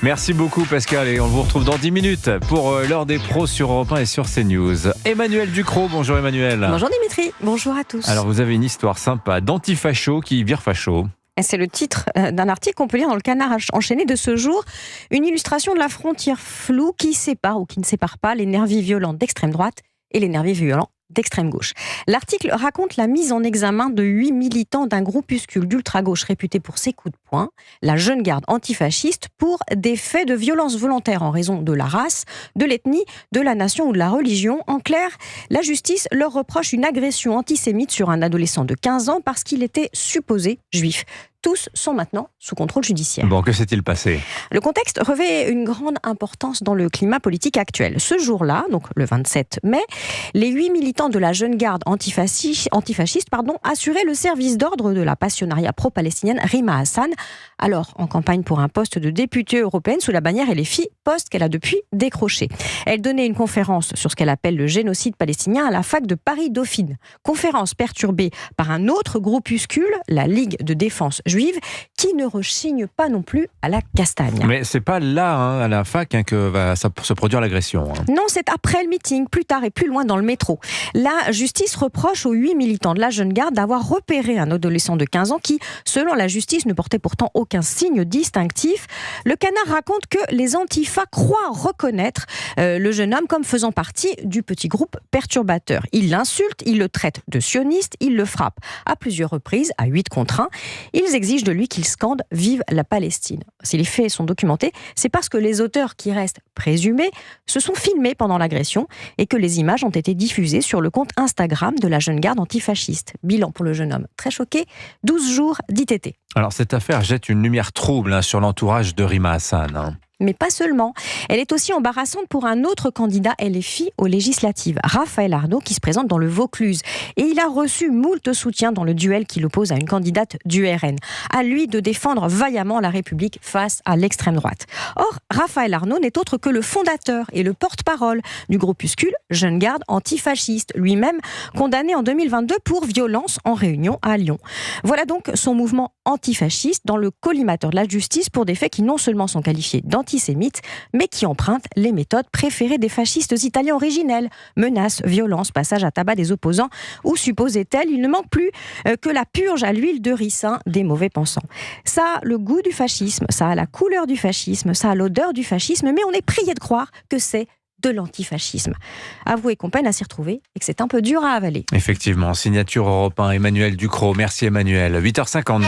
Merci beaucoup Pascal et on vous retrouve dans 10 minutes pour l'heure des pros sur Europe 1 et sur CNews. Emmanuel Ducrot, bonjour Emmanuel. Bonjour Dimitri, bonjour à tous. Alors vous avez une histoire sympa d'antifacho qui vire facho. C'est le titre d'un article qu'on peut lire dans le Canard enchaîné de ce jour. Une illustration de la frontière floue qui sépare ou qui ne sépare pas les nervis violents d'extrême droite et les nervis violents d'extrême gauche. L'article raconte la mise en examen de 8 militants d'un groupuscule d'ultra-gauche réputé pour ses coups de poing, la Jeune Garde antifasciste, pour des faits de violence volontaire en raison de la race, de l'ethnie, de la nation ou de la religion. En clair, la justice leur reproche une agression antisémite sur un adolescent de 15 ans parce qu'il était supposé juif. Tous sont maintenant sous contrôle judiciaire. Bon, que s'est-il passé ? Le contexte revêt une grande importance dans le climat politique actuel. Ce jour-là, donc le 27 mai, les 8 militants de la Jeune Garde antifasciste assuraient le service d'ordre de la passionnariat pro-palestinienne Rima Hassan, alors en campagne pour un poste de députée européenne sous la bannière LFI, poste qu'elle a depuis décroché. Elle donnait une conférence sur ce qu'elle appelle le génocide palestinien à la fac de Paris-Dauphine. Conférence perturbée par un autre groupuscule, la Ligue de défense juive, qui ne rechigne pas non plus à la castagne. Mais c'est pas là, à la fac, que va se produire l'agression. Non, c'est après le meeting, plus tard et plus loin dans le métro. La justice reproche aux 8 militants de la Jeune Garde d'avoir repéré un adolescent de 15 ans qui, selon la justice, ne portait pourtant aucun signe distinctif. Le Canard raconte que les antifas croient reconnaître le jeune homme comme faisant partie du petit groupe perturbateur. Ils l'insultent, ils le traitent de sioniste, ils le frappent à plusieurs reprises, à 8 contre 1. Ils exigent de lui qu'il scande « Vive la Palestine ». Si les faits sont documentés, c'est parce que les auteurs, qui restent présumés, se sont filmés pendant l'agression et que les images ont été diffusées sur le compte Instagram de la Jeune Garde antifasciste. Bilan pour le jeune homme, très choqué, 12 jours d'ITT. Alors cette affaire jette une lumière trouble sur l'entourage de Rima Hassan. Mais pas seulement. Elle est aussi embarrassante pour un autre candidat LFI aux législatives, Raphaël Arnaud, qui se présente dans le Vaucluse. Et il a reçu moult soutien dans le duel qui l'oppose à une candidate du RN. À lui de défendre vaillamment la République face à l'extrême droite. Or, Raphaël Arnaud n'est autre que le fondateur et le porte-parole du groupuscule Jeune Garde antifasciste, lui-même condamné en 2022 pour violence en réunion à Lyon. Voilà donc son mouvement antifasciste dans le collimateur de la justice pour des faits qui non seulement sont qualifiés d'antisémites, mais qui empruntent les méthodes préférées des fascistes italiens originels. Menaces, violences, passage à tabac des opposants, ou supposait-elle, il ne manque plus que la purge à l'huile de ricin des mauvais pensants. Ça a le goût du fascisme, ça a la couleur du fascisme, ça a l'odeur du fascisme, mais on est prié de croire que c'est de l'antifascisme. Avouez qu'on peine à s'y retrouver et que c'est un peu dur à avaler. Effectivement, signature Europe 1, Emmanuel Ducrot. Merci Emmanuel. 8h52.